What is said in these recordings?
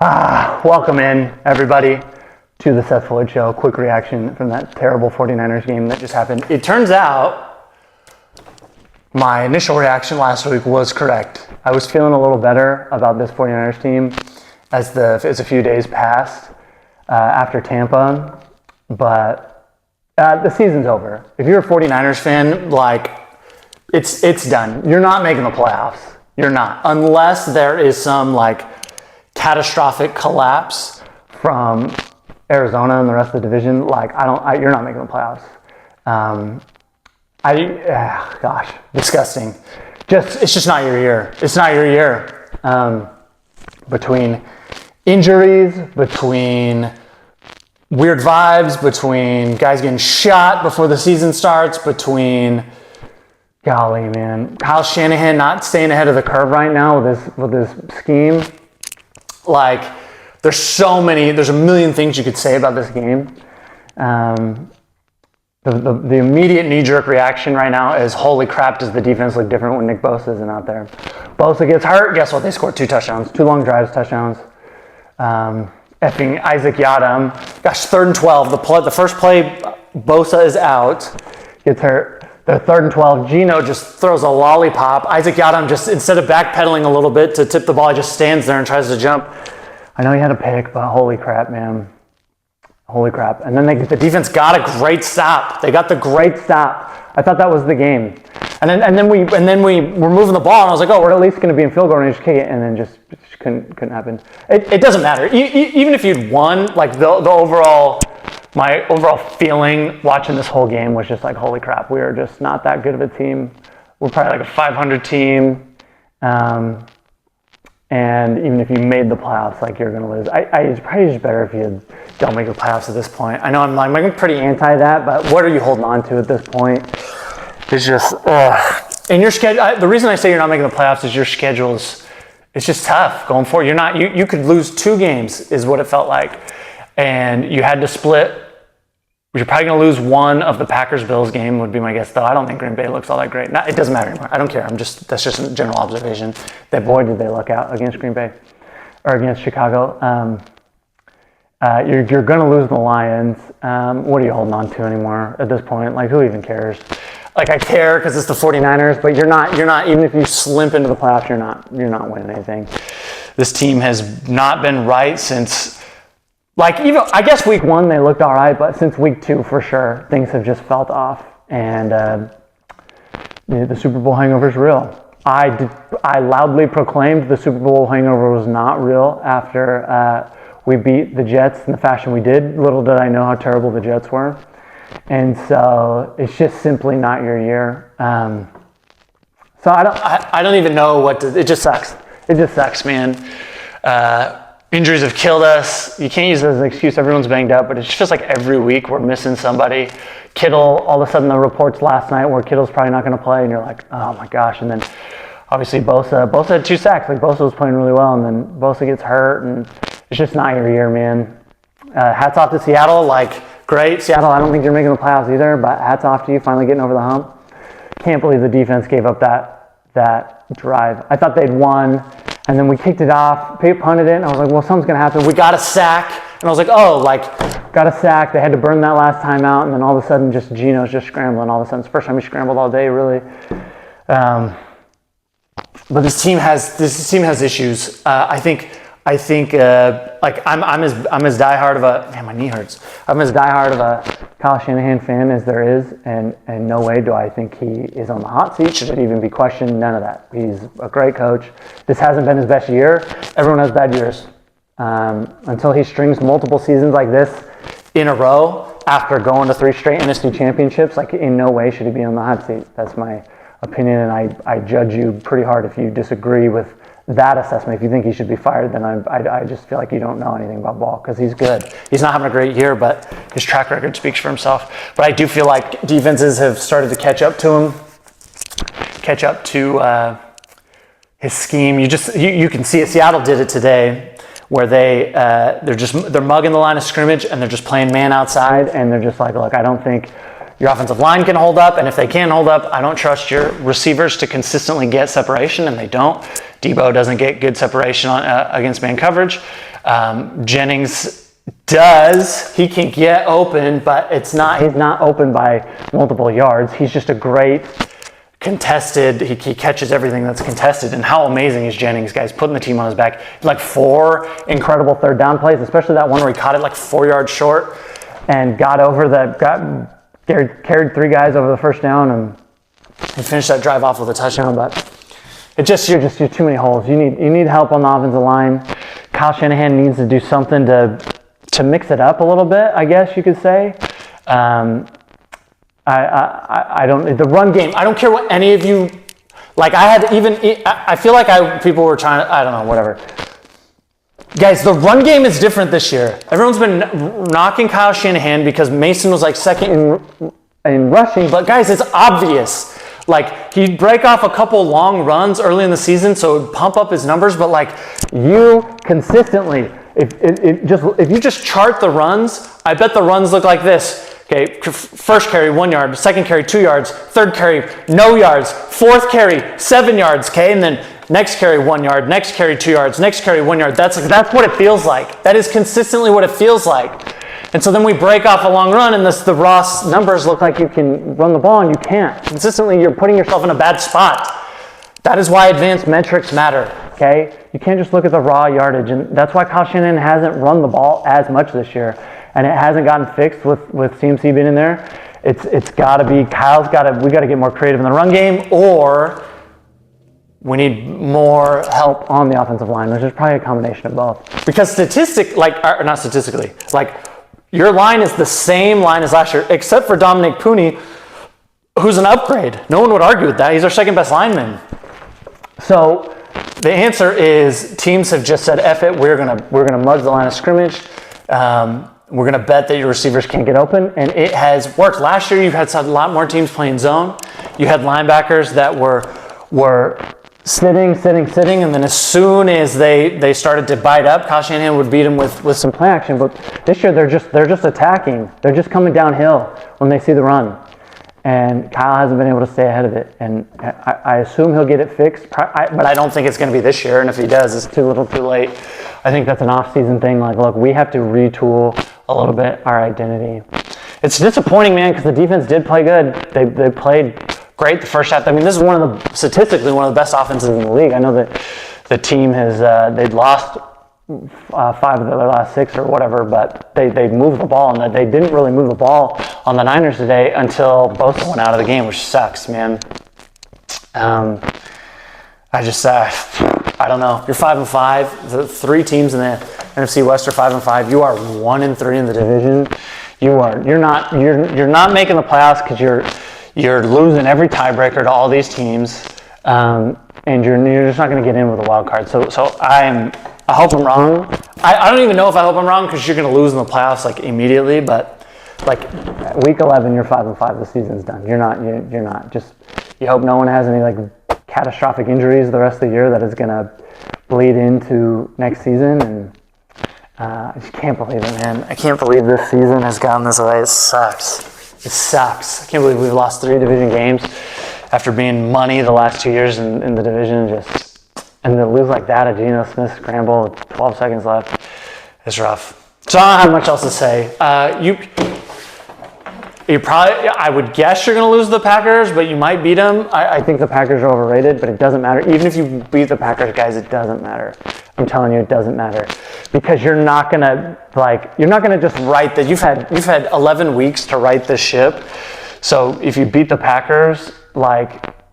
Welcome in, everybody, to the Seth Floyd Show. Quick reaction from that terrible 49ers game that just happened. It turns out my initial reaction last week was correct. I was feeling a little better about this 49ers team as a few days passed after Tampa, but the season's over. If you're a 49ers fan, it's done. You're not making the playoffs. You're not. Unless there is some, catastrophic collapse from Arizona and the rest of the division, you're not making the playoffs. Disgusting. It's just not your year. It's not your year. Between injuries, between weird vibes, between guys getting shot before the season starts, between golly, man, Kyle Shanahan not staying ahead of the curve right now with this scheme. There's a million things you could say about this game. The immediate knee-jerk reaction right now is, holy crap, does the defense look different when Nick Bosa isn't out there? Bosa gets hurt, guess what? They scored 2 touchdowns, 2 long drives, touchdowns. Effing Isaac Yiadom. Gosh, 3rd and 12. The first play, Bosa is out, gets hurt. They're 3rd and 12. Geno just throws a lollipop. Isaac Yiadom just, instead of backpedaling a little bit to tip the ball, he just stands there and tries to jump. I know he had a pick, but holy crap, man. Holy crap. And then the defense got a great stop. They got the great stop. I thought that was the game. And then we were moving the ball, and I was like, oh, we're at least going to be in field goal range, kick it, and then just couldn't happen. It doesn't matter. Even if you'd won, my overall feeling watching this whole game was just holy crap, we are just not that good of a team. We're probably a 500 team. And even if you made the playoffs, you're going to lose. It's probably just better if you don't make the playoffs at this point. I know I'm pretty anti that, but what are you holding on to at this point? It's just, and your schedule, the reason I say you're not making the playoffs is your schedule it's just tough going forward. You could lose 2 games is what it felt like. And you had to split. You're probably going to lose one of the Packers-Bills game would be my guess, though. I don't think Green Bay looks all that great. It doesn't matter anymore. I don't care. That's just a general observation. That boy, did they look out against Green Bay or against Chicago. You're going to lose the Lions. What are you holding on to anymore at this point? Who even cares? I care because it's the 49ers, but you're not. Even if you slimp into the playoffs, you're not winning anything. This team has not been right since. Even I guess week 1 they looked all right, but since week 2 for sure things have just felt off, and the Super Bowl hangover is real. I loudly proclaimed the Super Bowl hangover was not real after we beat the Jets in the fashion we did. Little did I know how terrible the Jets were, and so it's just simply not your year. So I don't even know what to. It just sucks. It just sucks, man. Injuries have killed us. You can't use it as an excuse. Everyone's banged up, but it just feels like every week we're missing somebody. Kittle, all of a sudden the reports last night where Kittle's probably not going to play, and you're like, oh my gosh. And then obviously Bosa had 2 sacks. Bosa was playing really well, and then Bosa gets hurt, and it's just not your year, man. Hats off to Seattle. Great. Seattle, I don't think you're making the playoffs either, but hats off to you finally getting over the hump. Can't believe the defense gave up that drive. I thought they'd won. And then we kicked it off, punted it, and I was like, well, something's going to happen. We got a sack. And I was like, got a sack. They had to burn that last time out. And then all of a sudden, Geno's just scrambling. All of a sudden, it's the first time he scrambled all day, really. But this team has issues. I'm as diehard of a, man, my knee hurts. I'm as diehard of a Kyle Shanahan fan as there is, and no way do I think he is on the hot seat. Should it even be questioned? None of that. He's a great coach. This hasn't been his best year. Everyone has bad years. Until he strings multiple seasons like this in a row after going to 3 straight NFC championships, in no way should he be on the hot seat. That's my opinion, and I judge you pretty hard if you disagree with that assessment. If you think he should be fired, then I just feel like you don't know anything about ball, because he's good. He's not having a great year, but his track record speaks for himself. But I do feel like defenses have started to catch up to him, catch up to his scheme. You can see it. Seattle did it today, where they're mugging the line of scrimmage and they're just playing man outside, and they're just like, look, I don't think your offensive line can hold up, and if they can hold up, I don't trust your receivers to consistently get separation, and they don't. Debo doesn't get good separation against man coverage. Jennings he can get open, but he's not open by multiple yards. He's just a great contested, he catches everything that's contested. And how amazing is Jennings, guys, putting the team on his back. Like 4 incredible third down plays, especially that one where he caught it like 4 yards short and carried 3 guys over the first down and finished that drive off with a touchdown. But you're too many holes. You need help on the offensive line. Kyle Shanahan needs to do something to mix it up a little bit, I guess you could say. The run game, I don't care what any of you, like I feel like people were trying to, I don't know, whatever. Guys, the run game is different this year. Everyone's been knocking Kyle Shanahan because Mason was like second in rushing, but guys, it's obvious. Like, he'd break off a couple long runs early in the season, so it would pump up his numbers, but like, you consistently, if you just chart the runs, I bet the runs look like this. Okay, first carry, 1 yard, second carry, 2 yards, third carry, no yards, fourth carry, 7 yards, okay, and then next carry, 1 yard, next carry, 2 yards, next carry, 1 yard. That's what it feels like. That is consistently what it feels like. And so then we break off a long run, and the raw numbers look like you can run the ball, and you can't. Consistently, you're putting yourself in a bad spot. That is why advanced metrics matter, okay? You can't just look at the raw yardage, and that's why Kyle Shanahan hasn't run the ball as much this year, and it hasn't gotten fixed with CMC being in there. It's got to be, we got to get more creative in the run game, or we need more help on the offensive line, which is probably a combination of both. Because not statistically, your line is the same line as last year, except for Dominic Pooney, who's an upgrade. No one would argue with that. He's our second best lineman. So the answer is teams have just said, F it, we're gonna mudge the line of scrimmage. We're gonna bet that your receivers can't get open, and it has worked. Last year, you had a lot more teams playing zone. You had linebackers that were sitting, and then as soon as they started to bite up, Kyle Shanahan would beat them with some play action. But this year, they're just attacking. They're just coming downhill when they see the run. And Kyle hasn't been able to stay ahead of it. And I assume he'll get it fixed, but I don't think it's going to be this year. And if he does, it's too little too late. I think that's an off-season thing. Like, look, we have to retool a little bit our identity. It's disappointing, man, because the defense did play good. They played great the first half. I mean, this is statistically one of the best offenses in the league. I know that the team they'd lost 5 of their last 6 or whatever, but they moved the ball, and they didn't really move the ball on the Niners today until Bosa went out of the game, which sucks, man. I don't know. You're 5-5. The 3 teams in the NFC West are 5-5. You are 1-3 in the division. You're not making the playoffs because you're losing every tiebreaker to all these teams, and you're just not going to get in with a wild card. So I hope I'm wrong. I don't even know if I hope I'm wrong because you're going to lose in the playoffs immediately. But week 11, you're 5-5. The season's done. You're not. Just you hope no one has any catastrophic injuries the rest of the year that is going to bleed into next season. And I just can't believe it, man. I can't believe this season has gone this way. It sucks. I can't believe we've lost 3 division games after being money the last 2 years in the division. And to lose like that, a Geno Smith scramble with 12 seconds left, is rough. So I don't have much else to say. I would guess you're going to lose the Packers, but you might beat them. I think the Packers are overrated, but it doesn't matter. Even if you beat the Packers, guys, it doesn't matter. I'm telling you, it doesn't matter. Because you're not going to just write that. You've had 11 weeks to right this ship. So if you beat the Packers,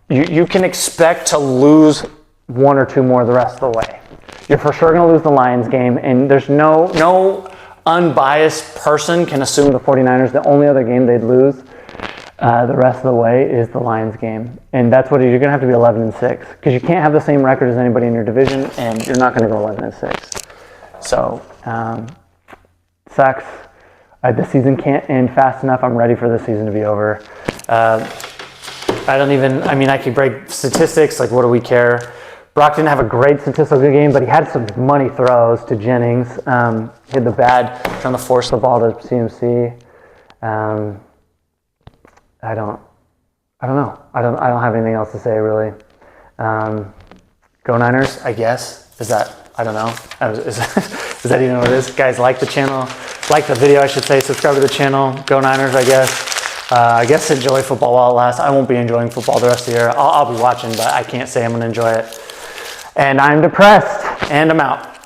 you can expect to lose 1 or 2 more the rest of the way. You're for sure going to lose the Lions game, and there's no unbiased person can assume the 49ers, the only other game they'd lose the rest of the way is the Lions game. And that's what you're going to have to be 11-6 because you can't have the same record as anybody in your division, and you're not going to go 11-6. So, sucks. The season can't end fast enough. I'm ready for the season to be over. I could break statistics. What do we care? Brock didn't have a great statistical game, but he had some money throws to Jennings. He had the bad trying to force the ball to CMC. I don't know. I don't have anything else to say really. Go Niners, I guess. Is that? I don't know. Is Is that even what it is? Guys, like the channel, like the video, I should say, subscribe to the channel. Go Niners, I guess enjoy football while it lasts. I won't be enjoying football the rest of the year. I'll be watching, but I can't say I'm going to enjoy it. And I'm depressed, and I'm out.